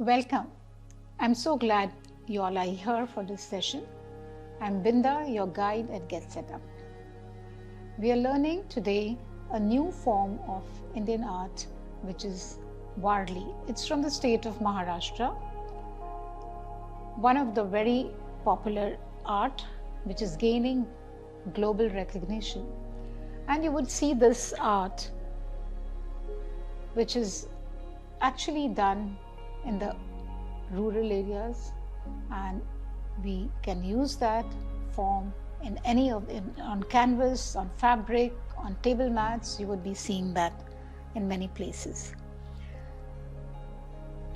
Welcome. I'm so glad you all are here for this session. I'm Binda, your guide at GetSetUp. We are learning today a new form of Indian art, which is Warli. It's from the state of Maharashtra, one of the very popular art which is gaining global recognition. And you would see this art, which is actually done in the rural areas, and we can use that form in on canvas, on fabric, on table mats. You would be seeing that in many places.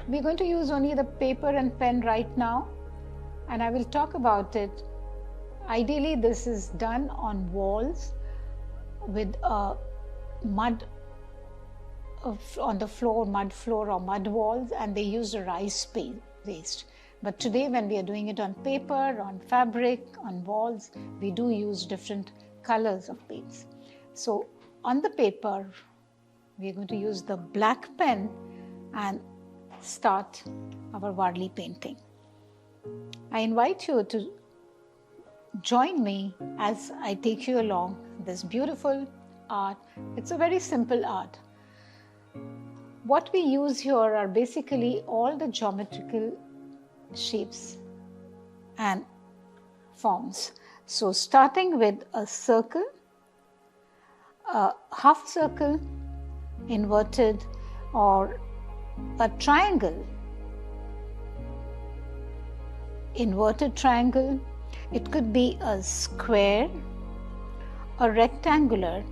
We're going to use only the paper and pen right now, and I will talk about it. Ideally, this is done on walls with a mud on the floor, mud floor or mud walls, and they use a rice paste. But today, when we are doing it on paper, on fabric, on walls, we do use different colors of paints. So on the paper, we are going to use the black pen and start our Warli painting. I invite you to join me as I take you along this beautiful art. It's a very simple art. What we use here are basically all the geometrical shapes and forms. So starting with a circle, a half circle, inverted, or a triangle, inverted triangle. It could be a square, a rectangular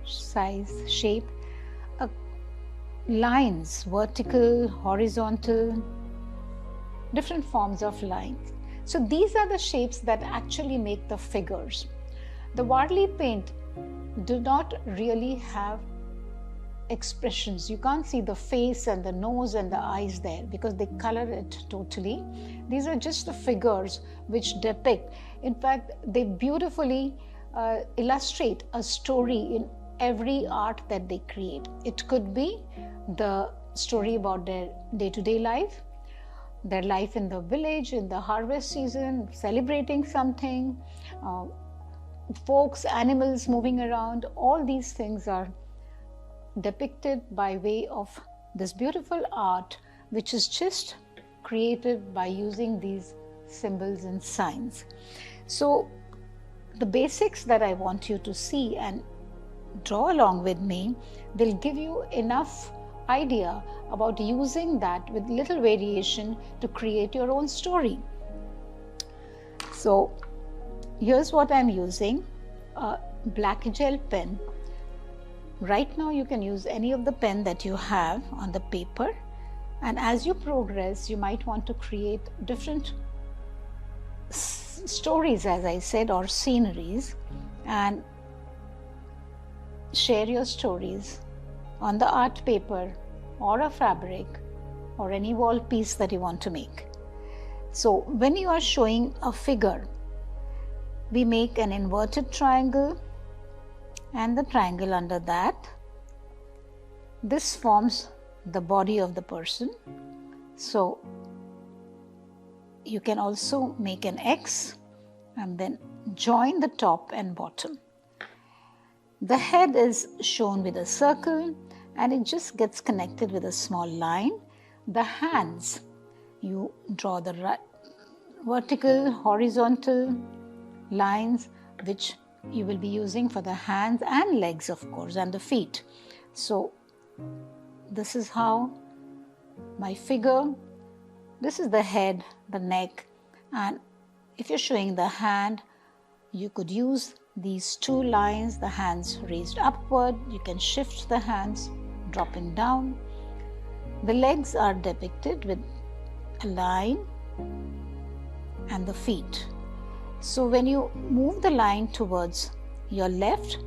size shape, lines, vertical, horizontal, different forms of lines. So these are the shapes that actually make the figures. The Warli paint do not really have expressions. You can't see the face and the nose and the eyes there because they color it totally. These are just the figures which depict. In fact, they beautifully illustrate a story in every art that they create. It could be the story about their day-to-day life, their life in the village, in the harvest season, celebrating something, folks, animals moving around. All these things are depicted by way of this beautiful art, which is just created by using these symbols and signs. So the basics that I want you to see and draw along with me will give you enough idea about using that with little variation to create your own story. So here's what I'm using: a black gel pen. Right now you can use any of the pen that you have on the paper, and as you progress you might want to create different stories, as I said, or sceneries, and share your stories on the art paper or a fabric or any wall piece that you want to make. So when you are showing a figure, we make an inverted triangle and the triangle under that. This forms the body of the person. So you can also make an X and then join the top and bottom. The head is shown with a circle and it just gets connected with a small line. The hands, you draw the vertical, horizontal lines, which you will be using for the hands and legs, of course, and the feet. So this is how my figure, this is the head, the neck, and if you're showing the hand, you could use these two lines, the hands raised upward. You can shift the hands dropping down. The legs are depicted with a line and the feet. So when you move the line towards your left,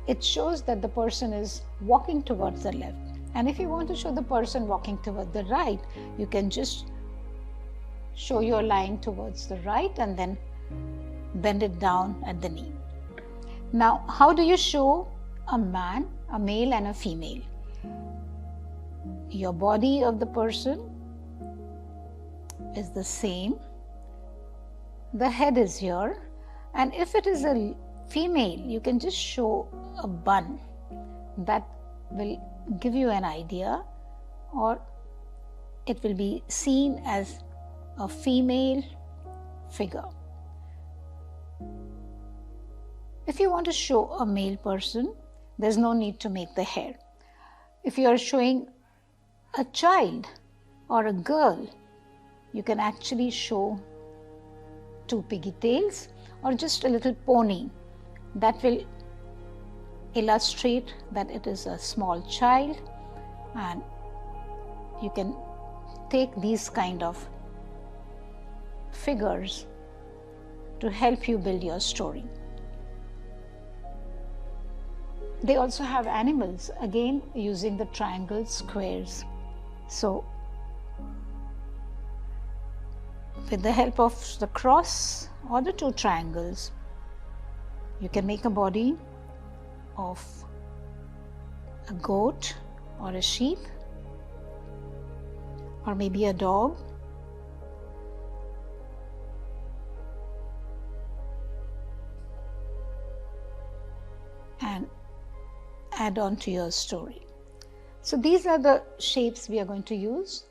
it shows that the person is walking towards the left. And if you want to show the person walking towards the right, you can just show your line towards the right and then bend it down at the knee. Now, how do you show a man, a male and a female? your body of the person is the same. The head is here, and if it is a female, you can just show a bun. That will give you an idea, or it will be seen as a female figure. If you want to show a male person, there's no need to make the hair. If you are showing a child or a girl, you can actually show two pigtails or just a little pony. That will illustrate that it is a small child, and you can take these kind of figures to help you build your story. They also have animals, again using the triangles, squares. So with the help of the cross or the two triangles, you can make a body of a goat or a sheep, or maybe a dog. And add on to your story. So these are the shapes we are going to use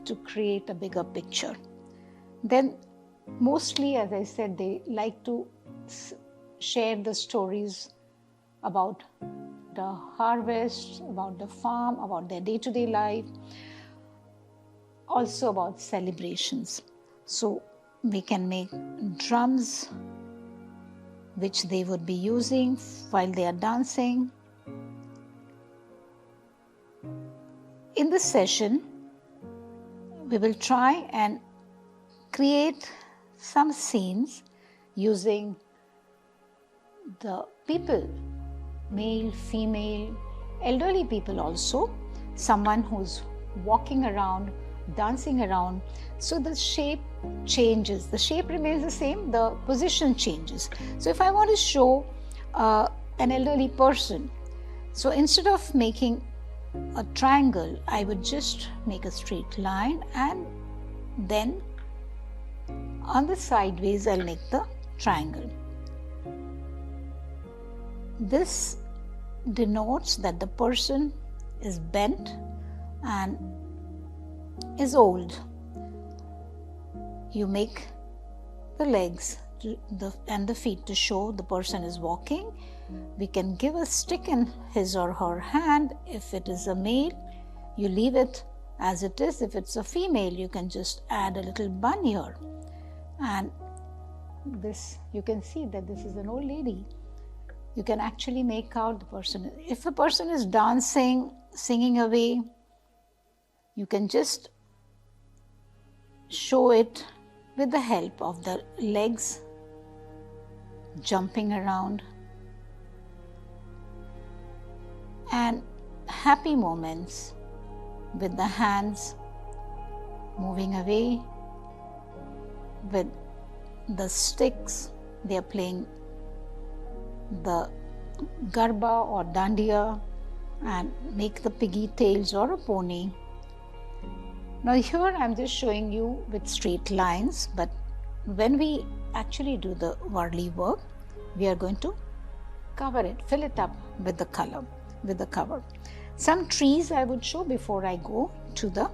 to create a bigger picture. Then mostly, as I said, they like to share the stories about the harvest, about the farm, about their day-to-day life, also about celebrations. So we can make drums which they would be using while they are dancing. In this session, we will try and create some scenes using the people, male, female, elderly people also, someone who's walking around, dancing around. So the shape changes. The shape remains the same, the position changes. So if I want to show an elderly person, so instead of making a triangle, I would just make a straight line, and then on the sideways I'll make the triangle. This denotes that the person is bent and is old. You make the legs and the feet to show the person is walking. We can give a stick in his or her hand. If it is a male, you leave it as it is. If it's a female, you can just add a little bun here. And this, you can see that this is an old lady. You can actually make out the person. If a person is dancing, singing away, you can just show it with the help of the legs jumping around, and happy moments with the hands moving away, with the sticks. They are playing the garba or dandiya and make the piggy tails or a pony. Now here I'm just showing you with straight lines, but when we actually do the Varli work, we are going to cover it, fill it up with the color, with the cover. Some trees I would show before I go to the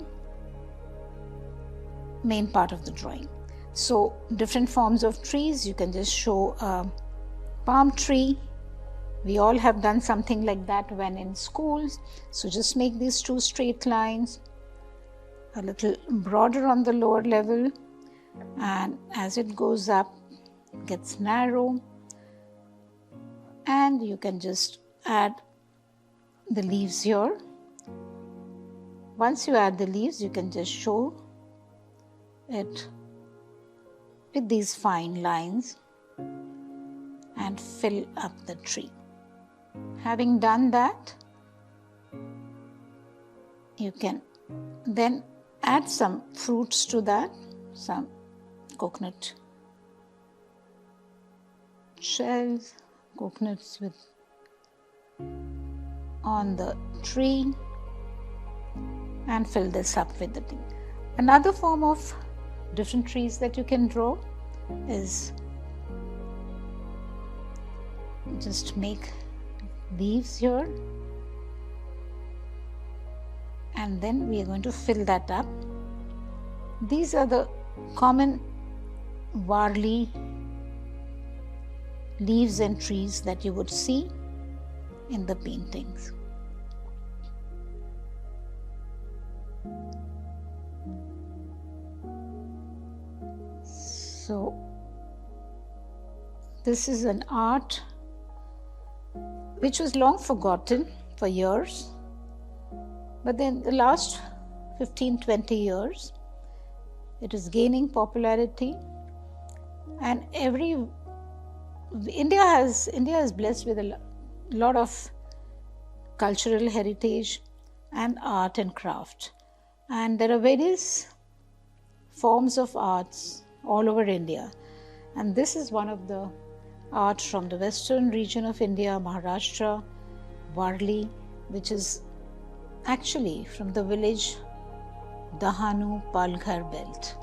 main part of the drawing. So different forms of trees, you can just show a palm tree. We all have done something like that when in schools. So just make these two straight lines, a little broader on the lower level, and as it goes up, it gets narrow, and you can just add the leaves here. Once you add the leaves, you can just show it with these fine lines and fill up the tree. Having done that, you can then add some fruits to that, some coconut shells, coconuts on the tree, and fill this up with the thing. Another form of different trees that you can draw is just make leaves here, and then we are going to fill that up. These are the common barley leaves and trees that you would see in the paintings. So this is an art which was long forgotten for years, but then the last 15-20 years it is gaining popularity, and India is blessed with a lot of cultural heritage and art and craft, and there are various forms of arts all over India, and this is one of the art from the western region of India, Maharashtra, Varli, which is actually from the village Dahanu Palghar belt.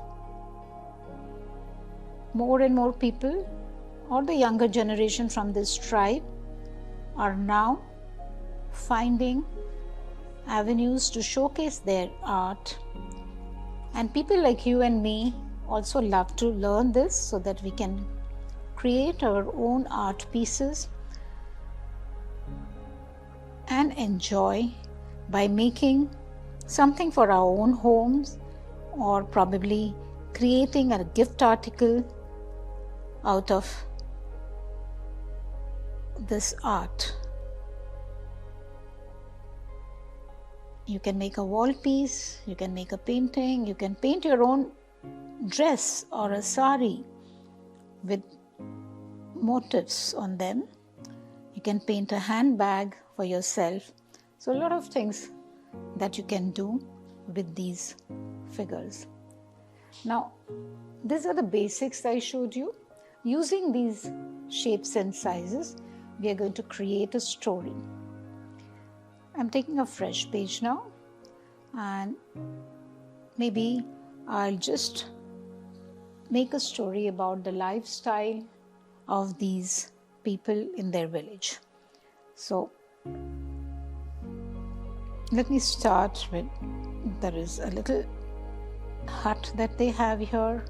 More and more people, or the younger generation from this tribe, are now finding avenues to showcase their art, and people like you and me also love to learn this so that we can create our own art pieces and enjoy by making something for our own homes, or probably creating a gift article out of this art. You can make a wall piece, you can make a painting, you can paint your own dress or a sari with motifs on them. You can paint a handbag for yourself. So a lot of things that you can do with these figures. Now, these are the basics I showed you. Using these shapes and sizes, we are going to create a story. I'm taking a fresh page now, and maybe I'll just make a story about the lifestyle of these people in their village. So let me start with, there is a little hut that they have here.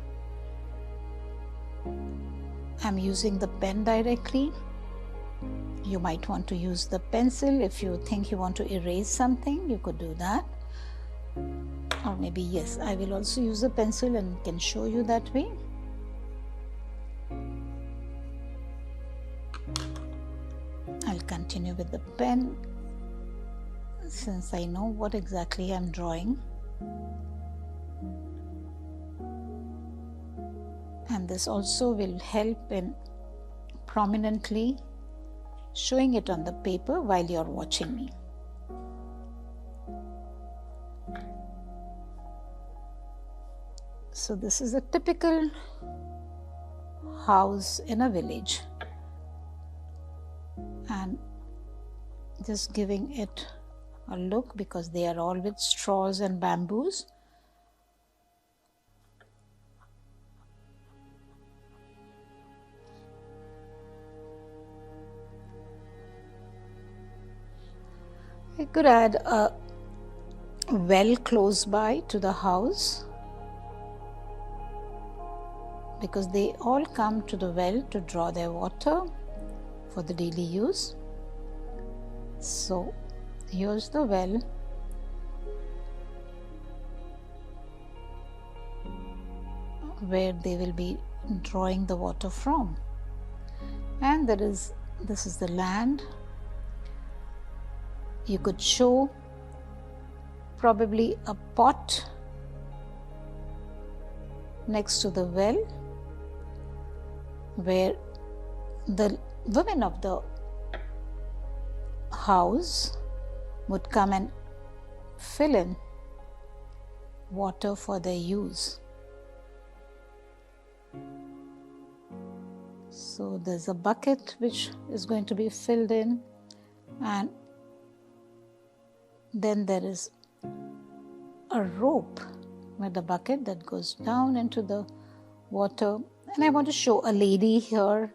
I'm using the pen directly. You might want to use the pencil. If you think you want to erase something, you could do that. Or maybe, yes, I will also use a pencil and can show you that way. I'll continue with the pen since I know what exactly I'm drawing. And this also will help in prominently showing it on the paper while you're watching me. So this is a typical house in a village, and just giving it a look because they are all with straws and bamboos. I could add a well close by to the house because they all come to the well to draw their water for the daily use. So here's the well. Where they will be drawing the water from. And this is the land. You could show probably a pot next to the well where the women of the house would come and fill in water for their use. So there's a bucket which is going to be filled in, and then there is a rope with a bucket that goes down into the water. And I want to show a lady here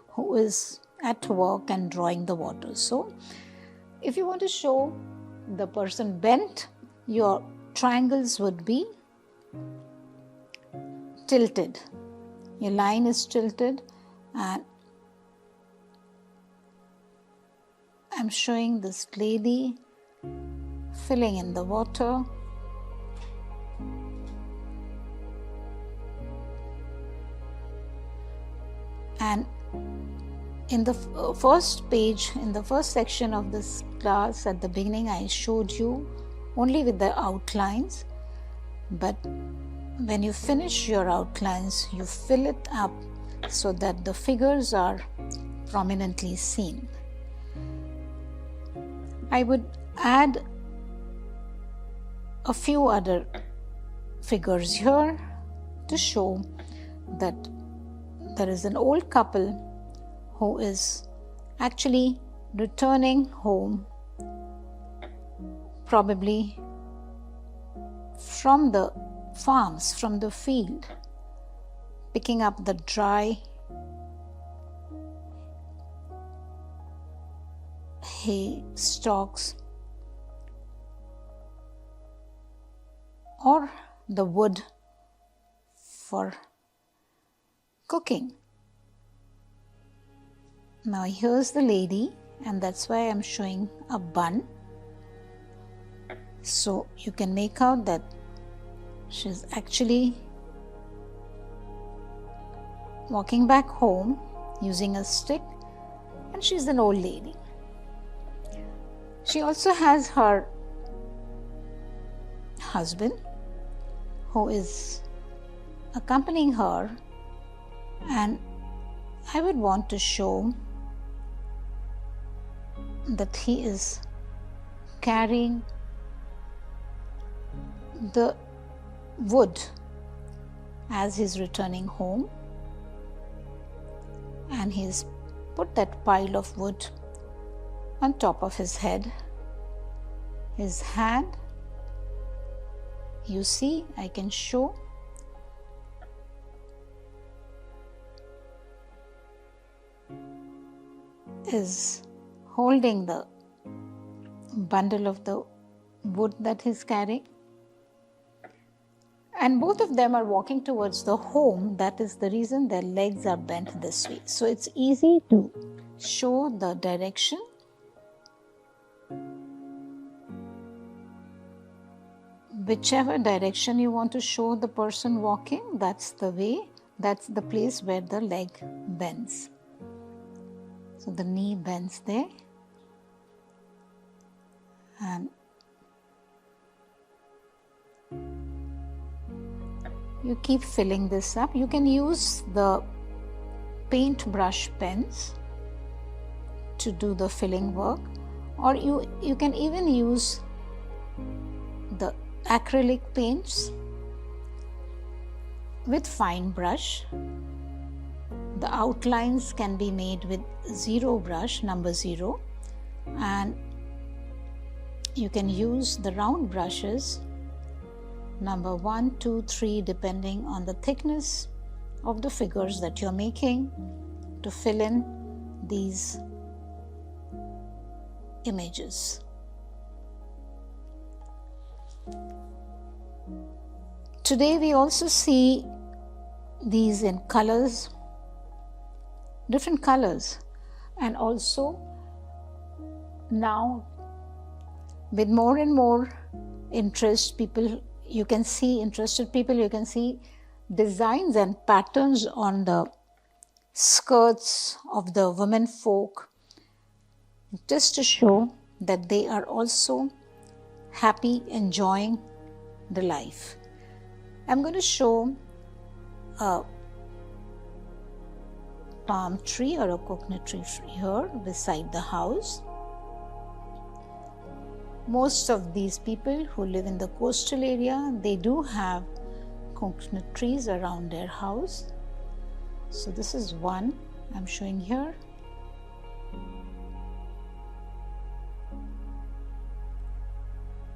who is at work and drawing the water. So if you want to show the person bent, your triangles would be tilted. Your line is tilted, and I'm showing this lady filling in the water. And in the first page, in the first section of this class at the beginning, I showed you only with the outlines. But when you finish your outlines, you fill it up so that the figures are prominently seen. I would add a few other figures here to show that there is an old couple who is actually returning home, probably from the farms, from the field, picking up the dry hay stalks or the wood for cooking. Now here's the lady, and that's why I'm showing a bun. So you can make out that she's actually walking back home using a stick, and she's an old lady. She also has her husband who is accompanying her, and I would want to show that he is carrying the wood as he's returning home, and he's put that pile of wood on top of his head. His hand, you see, I can show, is holding the bundle of the wood that he's carrying. And both of them are walking towards the home. That is the reason their legs are bent this way. So it's easy to show the direction. Whichever direction you want to show the person walking, that's the way, that's the place where the leg bends. So the knee bends there, and you keep filling this up. You can use the paintbrush pens to do the filling work, or you can even use the acrylic paints with fine brush. The outlines can be made with zero brush, number 0, and you can use the round brushes, number 1, 2, 3, depending on the thickness of the figures that you're making, to fill in these images. Today we also see these in colors, different colors, and also now with more and more interest, you can see designs and patterns on the skirts of the women folk, just to show that they are also happy, enjoying the life. I'm going to show a palm tree or a coconut tree here beside the house. Most of these people who live in the coastal area, they do have coconut trees around their house. So this is one I'm showing here.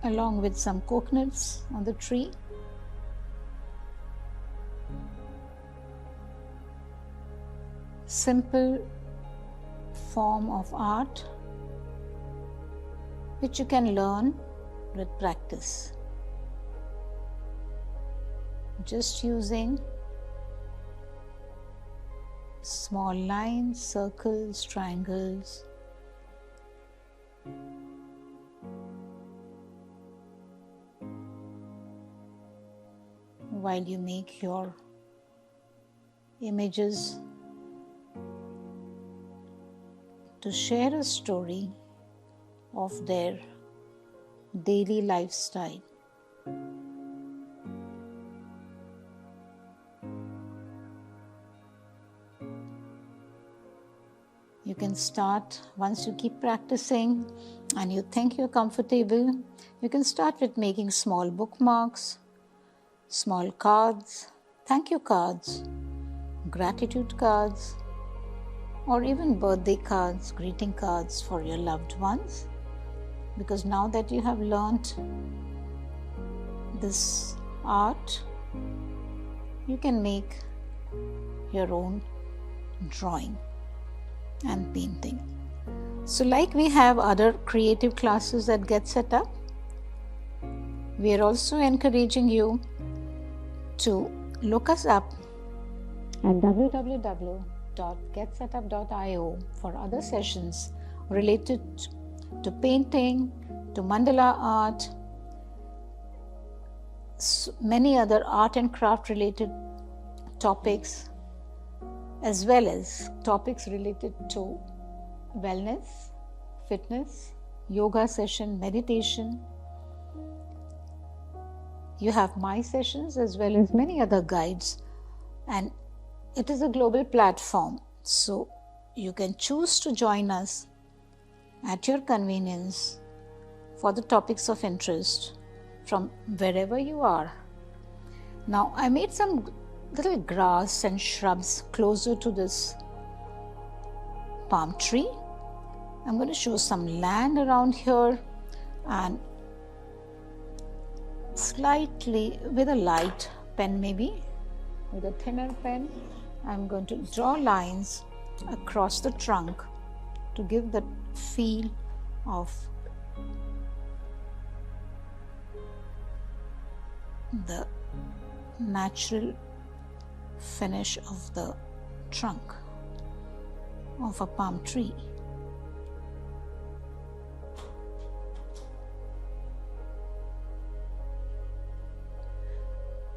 along with some coconuts on the tree. Simple form of art which you can learn with practice. Just using small lines, circles, triangles. While you make your images to share a story of their daily lifestyle. You can start, once you keep practicing and you think you're comfortable, you can start with making small bookmarks, small cards, thank you cards, gratitude cards, or even birthday cards, greeting cards for your loved ones. Because now that you have learnt this art, you can make your own drawing and painting. So like we have other creative classes at GetSetUp, we are also encouraging you to look us up at www.getsetup.io for other sessions related to painting, to mandala art, many other art and craft related topics, as well as topics related to wellness, fitness, yoga session, meditation. You have my sessions as well as many other guides, and it is a global platform, so you can choose to join us at your convenience for the topics of interest from wherever you are. Now, I made some little grass and shrubs closer to this palm tree. I'm going to show some land around here, and slightly with a light pen, maybe with a thinner pen, I'm going to draw lines across the trunk to give the feel of the natural finish of the trunk of a palm tree.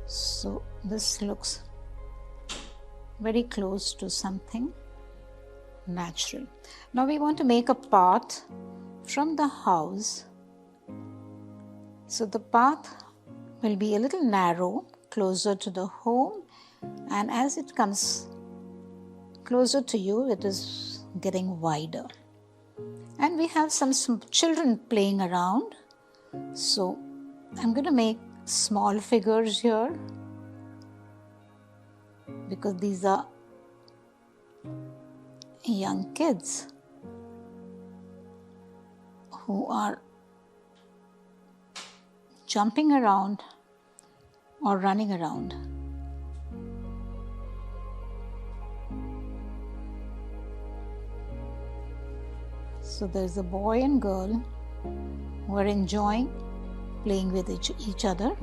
So this looks very close to something natural. Now we want to make a path from the house. So the path will be a little narrow, closer to the home, and as it comes closer to you, it is getting wider. And we have some children playing around. So I'm going to make small figures here, because these are young kids who are jumping around or running around. So there's a boy and girl who are enjoying playing with each other.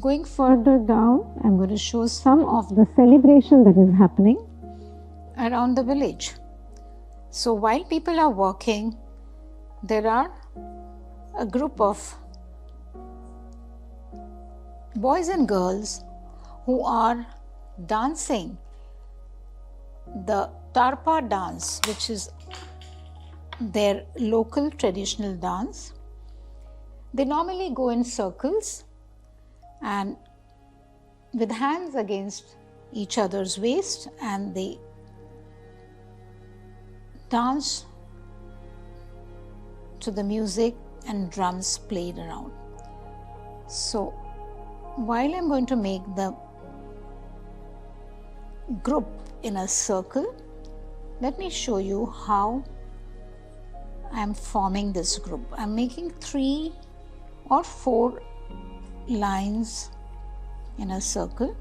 Going further down, I'm going to show some of the celebration that is happening around the village. So while people are working, there are a group of boys and girls who are dancing the Tarpa dance, which is their local traditional dance. They normally go in circles and with hands against each other's waist, and they dance to the music and drums played around. So while I'm going to make the group in a circle, let me show you how I'm forming this group. I'm making 3 or 4 lines in a circle,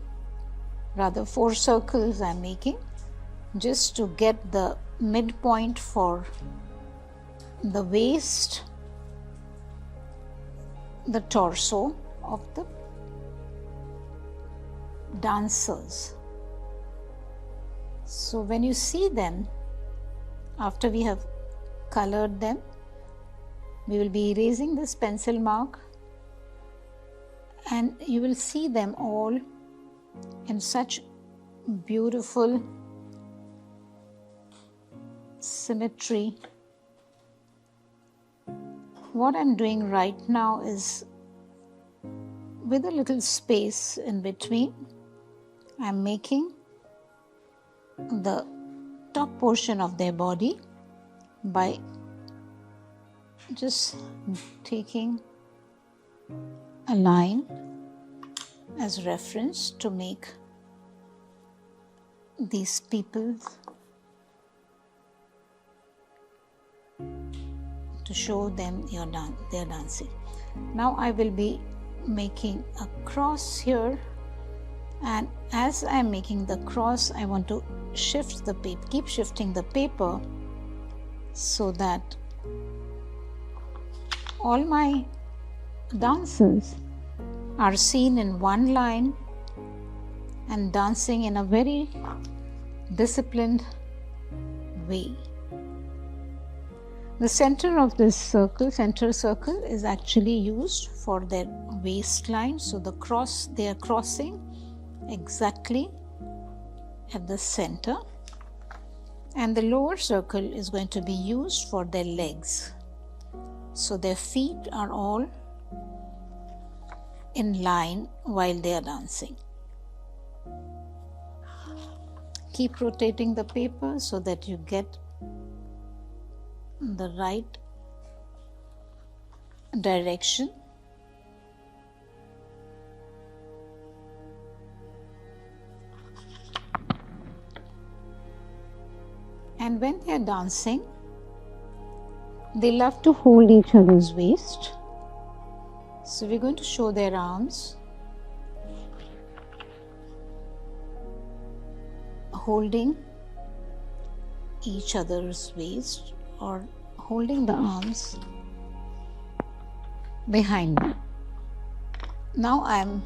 rather 4 circles I'm making, just to get the midpoint for the waist, the torso of the dancers. So when you see them, after we have colored them, we will be erasing this pencil mark, and you will see them all in such beautiful symmetry. What I'm doing right now is, with a little space in between, I'm making the top portion of their body by just taking a line as reference to make these people, to show them their dancing. Now I will be making a cross here, and as I am making the cross, I want to shift the paper, keep shifting the paper, so that all my dancers are seen in one line and dancing in a very disciplined way. The center of this center circle is actually used for their waistline, so they are crossing exactly at the center, and the lower circle is going to be used for their legs, so their feet are all in line while they are dancing. Keep rotating the paper so that you get the right direction. And when they are dancing, they love to hold each other's waist. So we're going to show their arms holding each other's waist, or holding the arms behind me. Now I'm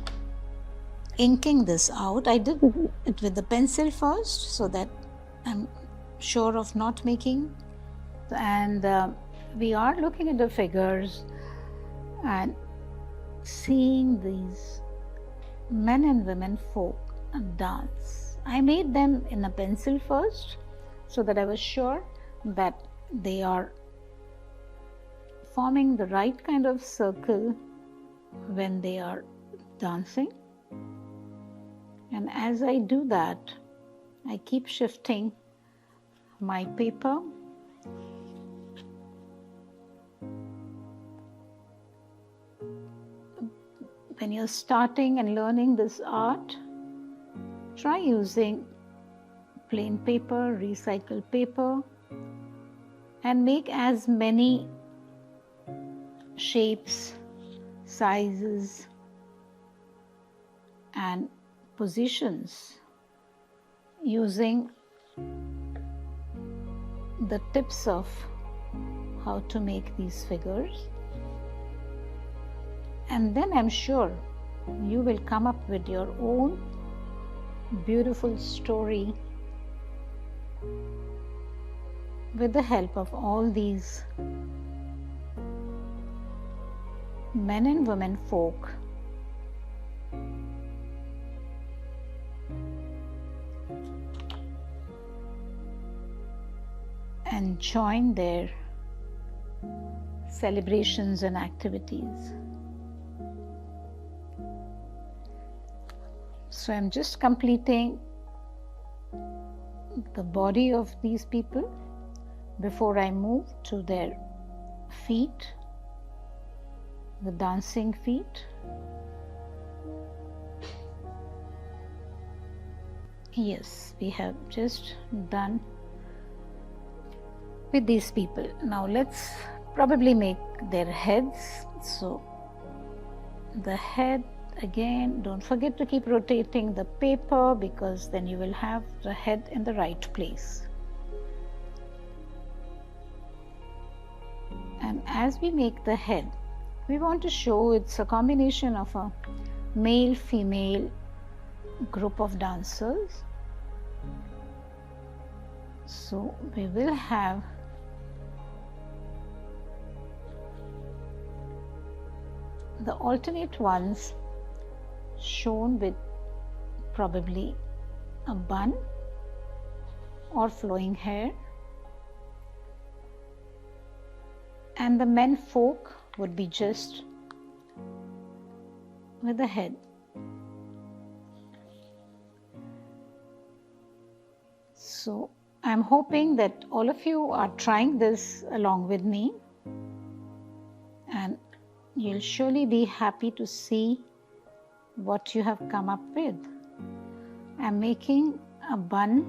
inking this out. I did it with the pencil first so that I'm sure of not making, and we are looking at the figures and seeing these men and women folk dance. I made them in a pencil first so that I was sure that they are forming the right kind of circle when they are dancing. And as I do that, I keep shifting my paper when you're starting and learning this art. Try using plain paper, recycled paper, and make as many shapes, sizes, and positions using the tips of how to make these figures. And then I'm sure you will come up with your own beautiful story with the help of all these men and women folk and join their celebrations and activities. So I'm just completing the body of these people before I move to their feet, the dancing feet. Yes, we have just done with these people. Now let's probably make their heads. So the head, again, don't forget to keep rotating the paper, because then you will have the head in the right place. And as we make the head, we want to show it's a combination of a male-female group of dancers. So we will have the alternate ones shown with probably a bun or flowing hair, and the men folk would be just with the head. So I'm hoping that all of you are trying this along with me, and you'll surely be happy to see what you have come up with. I'm making a bun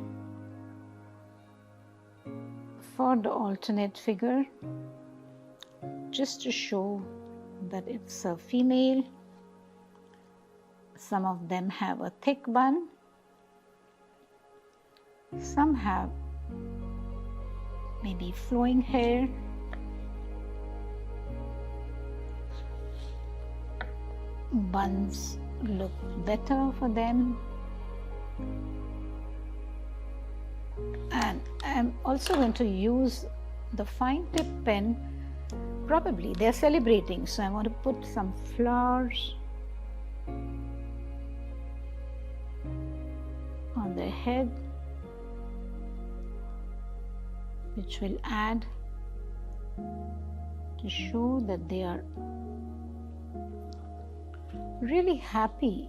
for the alternate figure, just to show that it's a female. Some of them have a thick bun, some have maybe flowing hair, buns look better for them. And I'm also going to use the fine tip pen. Probably they're celebrating, so I want to put some flowers on their head, which will add to show that they are really happy.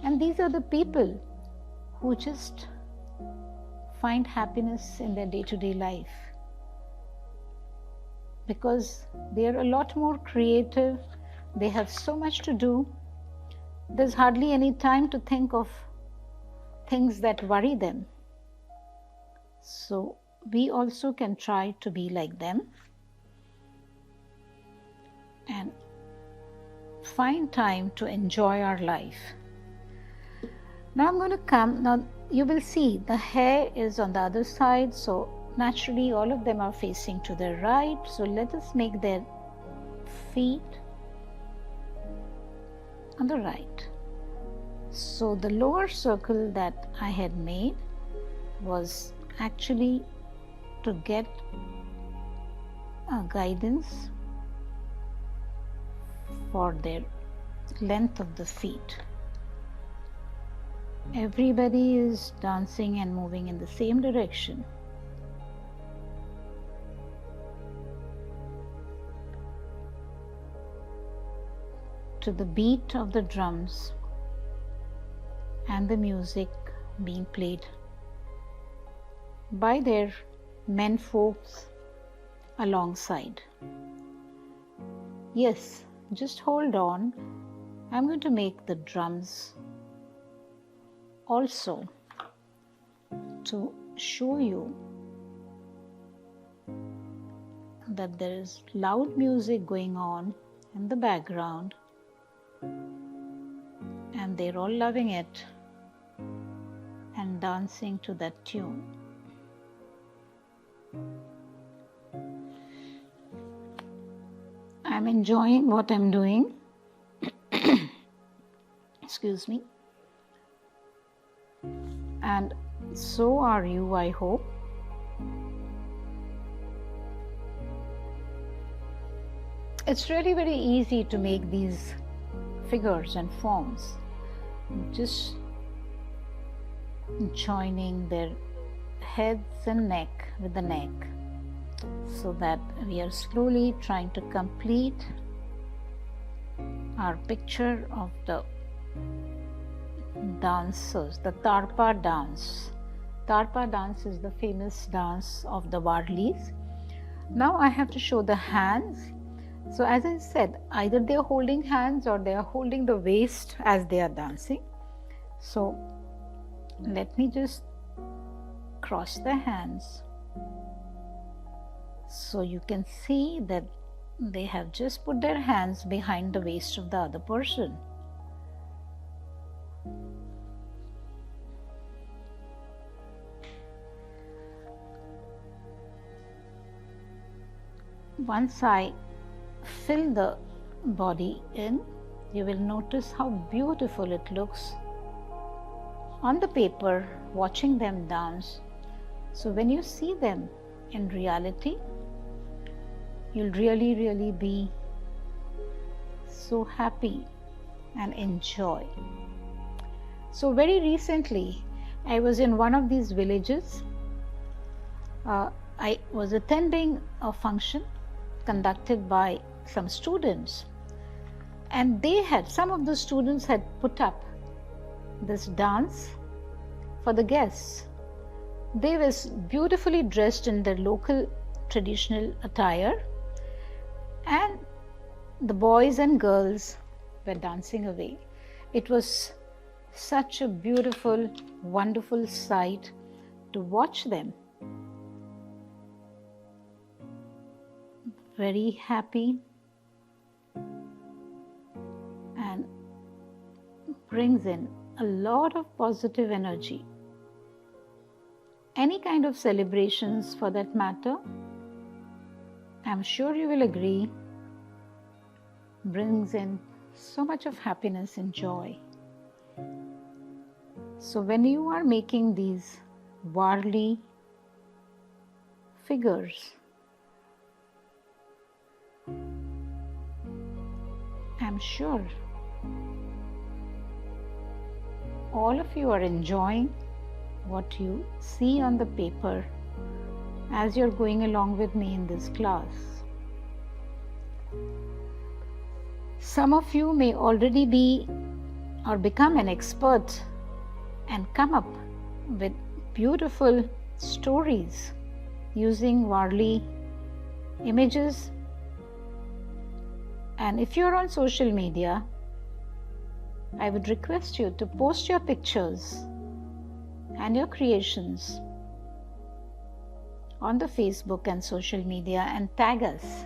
And these are the people who just find happiness in their day-to-day life, because they are a lot more creative. They have so much to do. There's hardly any time to think of things that worry them. So we also can try to be like them and find time to enjoy our life. Now I'm going to come. Now you will see the hair is on the other side, so naturally all of them are facing to the right. So let us make their feet on the right. So the lower circle that I had made was actually to get a guidance for their length of the feet. Everybody is dancing and moving in the same direction. To the beat of the drums and the music being played by their men folks alongside. Yes, just hold on. I'm going to make the drums also to show you that there is loud music going on in the background, and they're all loving it and dancing to that tune. I'm enjoying what I'm doing. Excuse me. And so are you, I hope. It's really very easy to make these figures and forms. Just joining their heads and neck with the neck, so that we are slowly trying to complete our picture of the dancers, the Tarpa dance. Tarpa dance is the famous dance of the Warlis. Now I have to show the hands. So as I said, either they are holding hands or they are holding the waist as they are dancing. So let me just cross the hands. So you can see that they have just put their hands behind the waist of the other person. Once I fill the body in, you will notice how beautiful it looks on the paper watching them dance. So when you see them in reality, you'll really be so happy and enjoy. So very recently, I was in one of these villages. I was attending a function conducted by some students, and some of the students had put up this dance for the guests. They were beautifully dressed in their local traditional attire, and the boys and girls were dancing away. It was such a beautiful, wonderful sight to watch them. Very happy and brings in a lot of positive energy. Any kind of celebrations for that matter, I'm sure you will agree, brings in so much of happiness and joy. So when you are making these Warli figures, I'm sure all of you are enjoying what you see on the paper as you're going along with me in this class. Some of you may already be or become an expert and come up with beautiful stories using Warli images. And if you're on social media, I would request you to post your pictures and your creations on the Facebook and social media and tag us.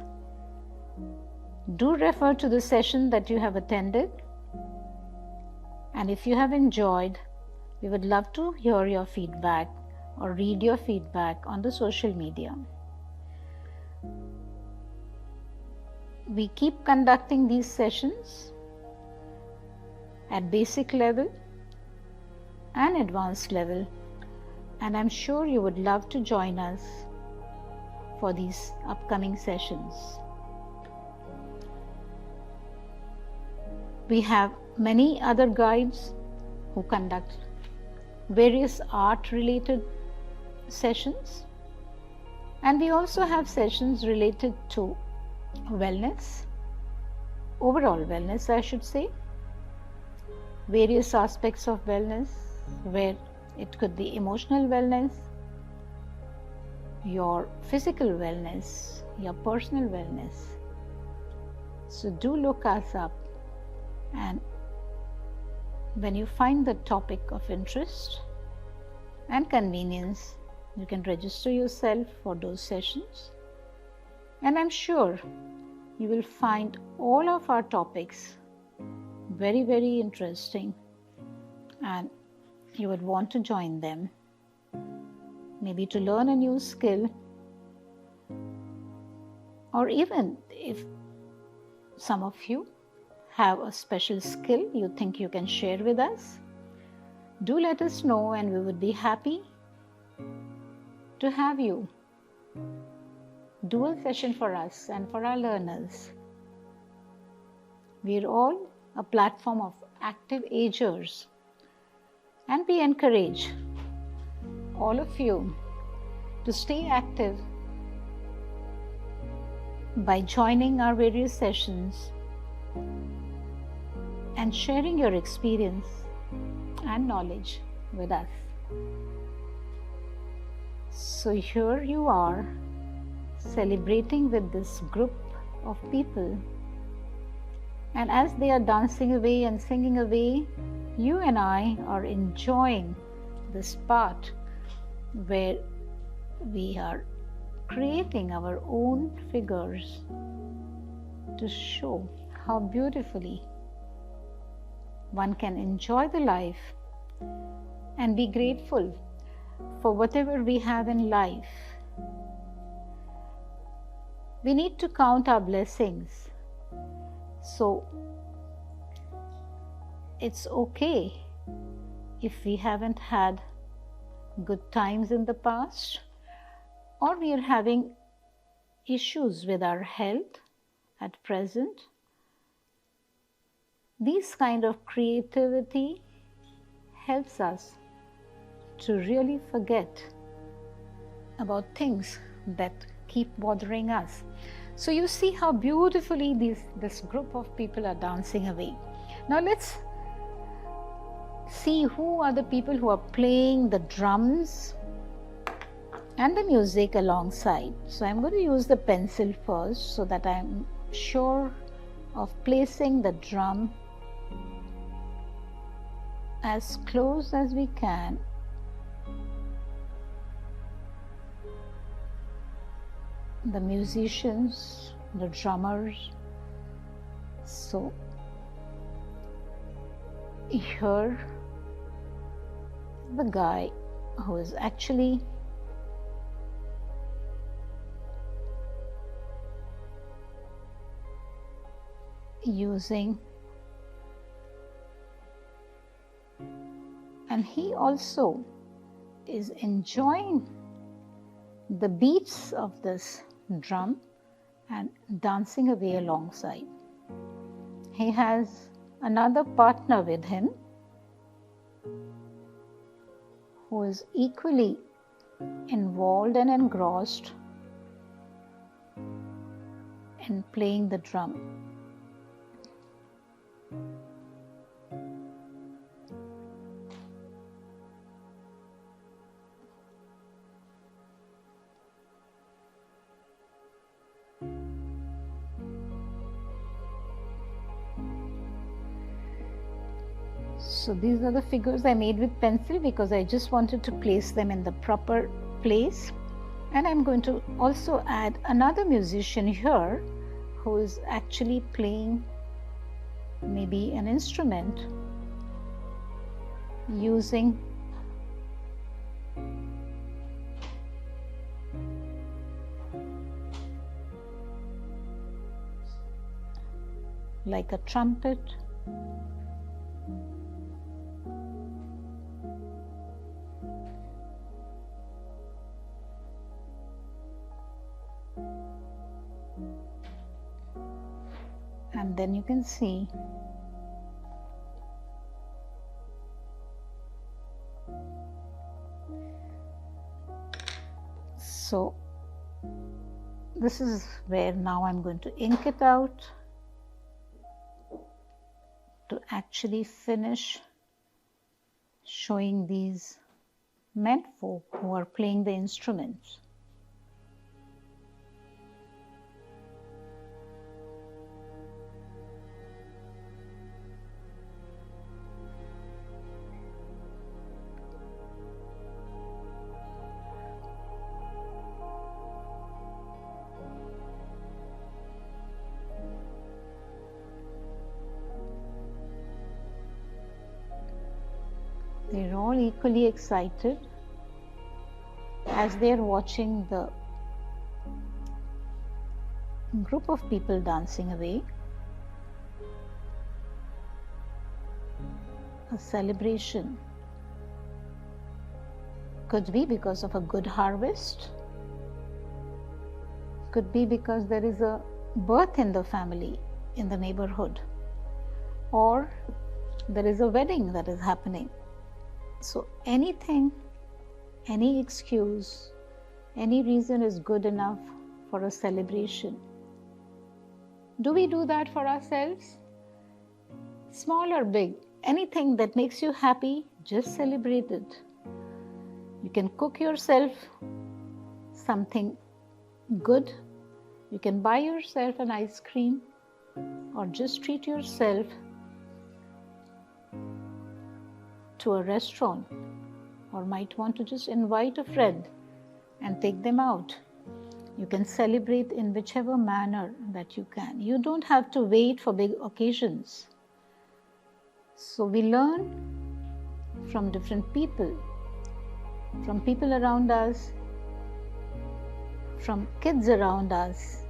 Do refer to the session that you have attended, and if you have enjoyed, we would love to hear your feedback or read your feedback on the social media. We keep conducting these sessions at basic level and advanced level, and I'm sure you would love to join us for these upcoming sessions. We have many other guides who conduct various art related sessions, and we also have sessions related to wellness, overall wellness I should say, various aspects of wellness, where it could be emotional wellness, your physical wellness, your personal wellness. So do look us up, and when you find the topic of interest and convenience, you can register yourself for those sessions, and I'm sure you will find all of our topics very interesting, and you would want to join them, maybe to learn a new skill, or even if some of you have a special skill you think you can share with us, do let us know, and we would be happy to have you do a session for us and for our learners. We're all a platform of active agers, and we encourage all of you to stay active by joining our various sessions and sharing your experience and knowledge with us. So here you are celebrating with this group of people, and as they are dancing away and singing away, you and I are enjoying this part where we are creating our own figures to show how beautifully one can enjoy the life and be grateful for whatever we have in life. We need to count our blessings. So it's okay if we haven't had good times in the past, or we are having issues with our health at present. This kind of creativity helps us to really forget about things that keep bothering us. So you see how beautifully this group of people are dancing away. Now let's see who are the people who are playing the drums and the music alongside. So I'm going to use the pencil first so that I'm sure of placing the drum as close as we can. The musicians, the drummers. So here the guy who is actually using, and he also is enjoying the beats of this drum and dancing away alongside. He has another partner with him who is equally involved and engrossed in playing the drum. So these are the figures I made with pencil because I just wanted to place them in the proper place. And I'm going to also add another musician here who is actually playing maybe an instrument using like a trumpet. And then you can see so this is where now I'm going to ink it out to actually finish showing these men folk who are playing the instruments. They're all equally excited as they're watching the group of people dancing away. A celebration could be because of a good harvest, could be because there is a birth in the family, in the neighborhood, or there is a wedding that is happening. So anything, any excuse, any reason is good enough for a celebration. Do we do that for ourselves? Small or big, anything that makes you happy, just celebrate it. You can cook yourself something good. You can buy yourself an ice cream or just treat yourself to a restaurant, or might want to just invite a friend and take them out. You can celebrate in whichever manner that you can. You don't have to wait for big occasions. So we learn from different people, from people around us, from kids around us,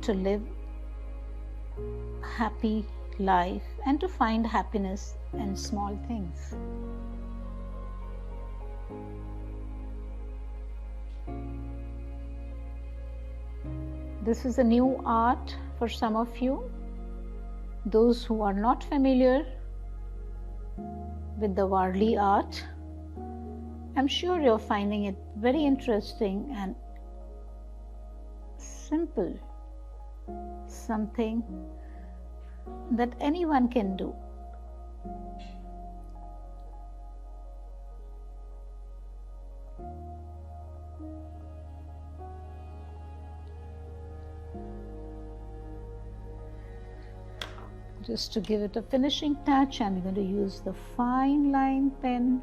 to live happy life and to find happiness in small things. This is a new art for some of you. Those who are not familiar with the Warli art, I'm sure you're finding it very interesting and simple, something that anyone can do. Just to give it a finishing touch, I'm going to use the fine line pen.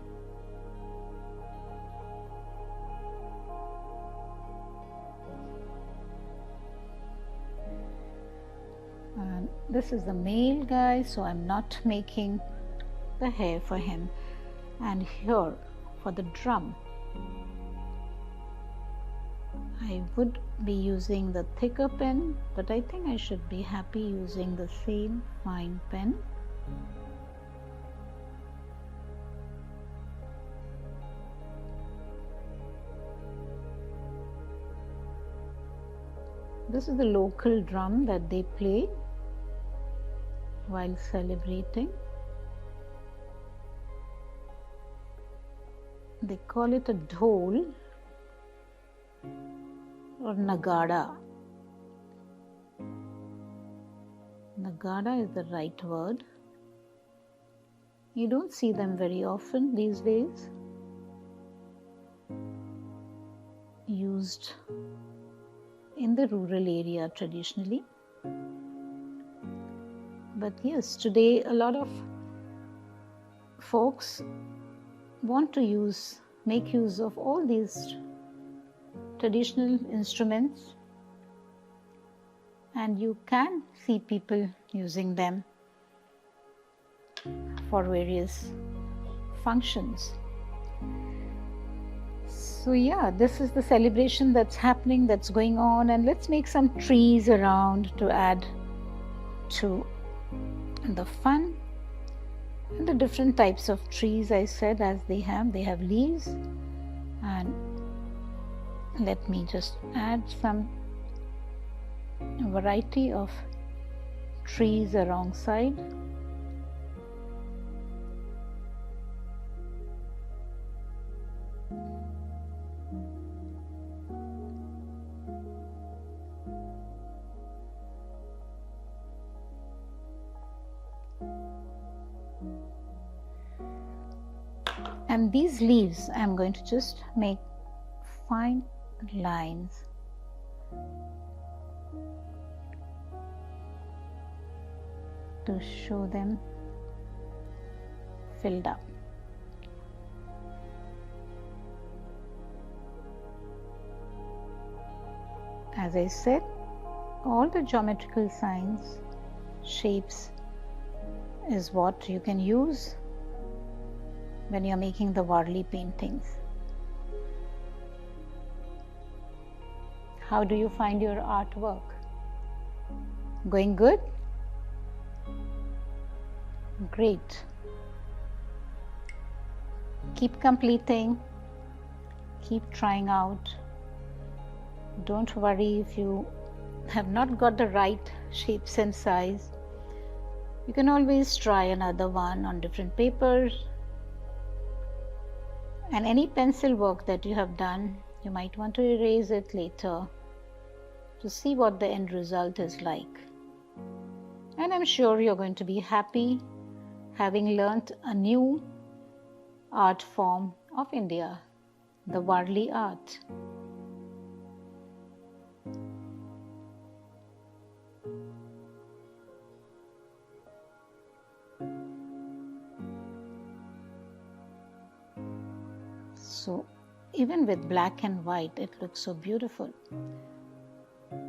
And this is the male guy, so I'm not making the hair for him. And here for the drum, I would be using the thicker pen, but I think I should be happy using the same fine pen. This is the local drum that they play while celebrating. They call it a dhol or nagada. Nagada is the right word. You don't see them very often these days. Used in the rural area traditionally. But yes, today a lot of folks want to make use of all these traditional instruments, and you can see people using them for various functions. So yeah, this is the celebration that's happening, that's going on, and let's make some trees around to add to the fun. And the different types of trees, I said, as they have leaves, and let me just add some variety of trees alongside. And these leaves, I'm going to just make fine lines to show them filled up. As I said, all the geometrical signs, shapes is what you can use when you're making the Warli paintings. How do you find your artwork? Going good? Great. Keep completing, keep trying out. Don't worry if you have not got the right shapes and size. You can always try another one on different papers. And any pencil work that you have done, you might want to erase it later to see what the end result is like. And I'm sure you're going to be happy having learnt a new art form of India, the Warli art. So even with black and white, it looks so beautiful.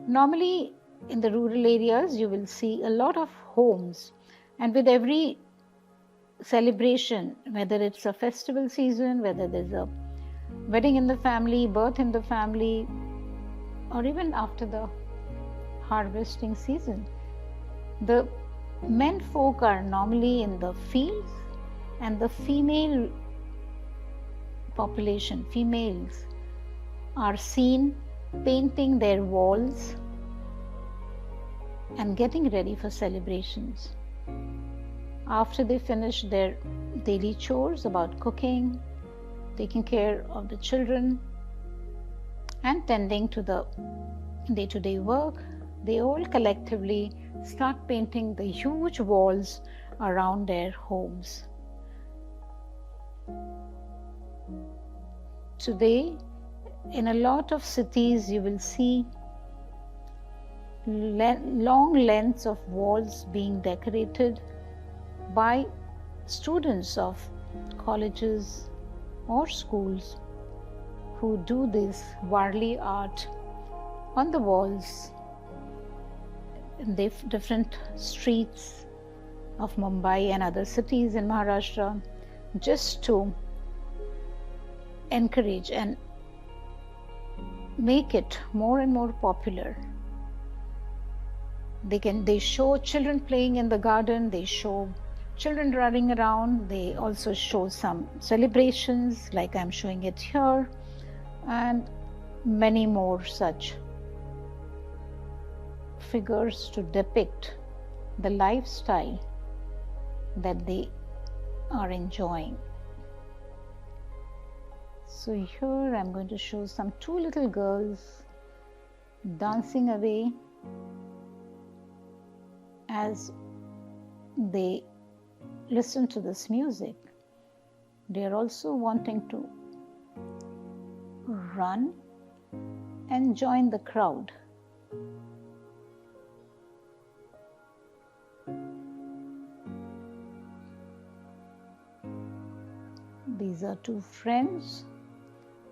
Normally in the rural areas, you will see a lot of homes, and with every celebration, whether it's a festival season, whether there's a wedding in the family, birth in the family, or even after the harvesting season, the men folk are normally in the fields, and the female population, females, are seen painting their walls and getting ready for celebrations. After they finish their daily chores about cooking, taking care of the children, and tending to the day-to-day work, they all collectively start painting the huge walls around their homes. Today, in a lot of cities, you will see long lengths of walls being decorated by students of colleges or schools who do this Warli art on the walls in different streets of Mumbai and other cities in Maharashtra, just to encourage and make it more and more popular. They show children playing in the garden, they show children running around, they also show some celebrations like I'm showing it here, and many more such figures to depict the lifestyle that they are enjoying. So here I'm going to show some two little girls dancing away as they listen to this music. They are also wanting to run and join the crowd. These are two friends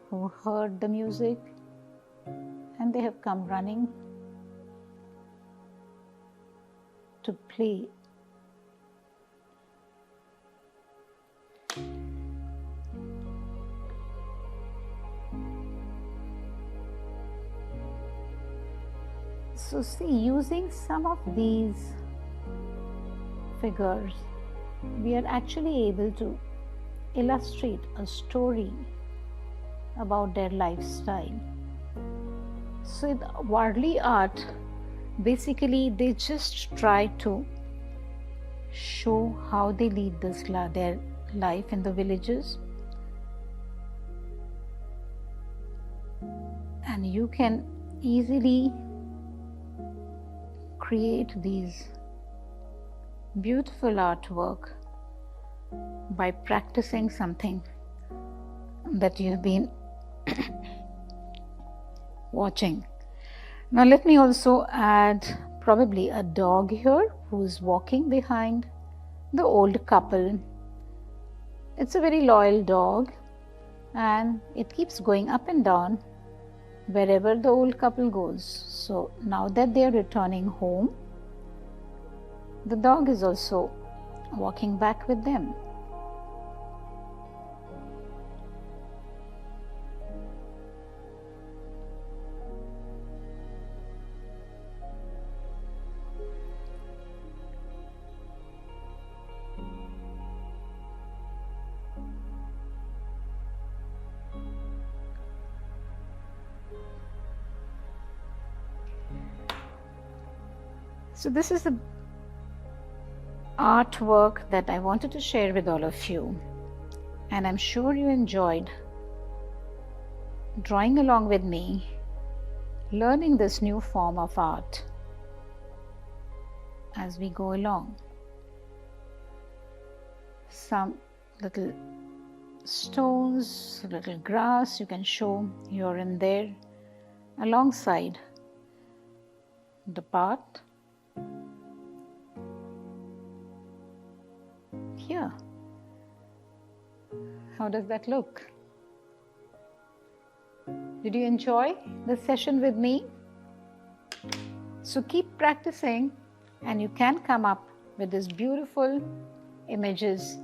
who heard the music and they have come running to play. So see, using some of these figures, we are actually able to illustrate a story about their lifestyle. So the Warli art, basically they just try to show how they lead their life in the villages, and you can easily create these beautiful artwork by practicing something that you've been watching. Now let me also add probably a dog here who's walking behind the old couple. It's a very loyal dog and it keeps going up and down wherever the old couple goes. So now that they are returning home, the dog is also walking back with them. So this is the artwork that I wanted to share with all of you, and I'm sure you enjoyed drawing along with me, learning this new form of art as we go along. Some little stones, little grass. You can show here and there alongside the path. Here. How does that look? Did you enjoy this session with me? So keep practicing and you can come up with these beautiful images,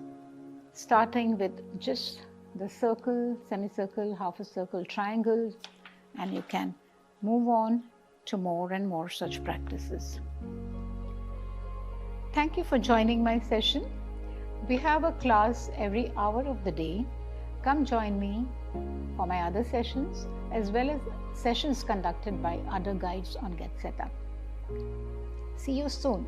starting with just the circle, semicircle, half a circle, triangle, and you can move on to more and more such practices. Thank you for joining my session. We have a class every hour of the day. Come join me for my other sessions as well as sessions conducted by other guides on GetSetUp. See you soon.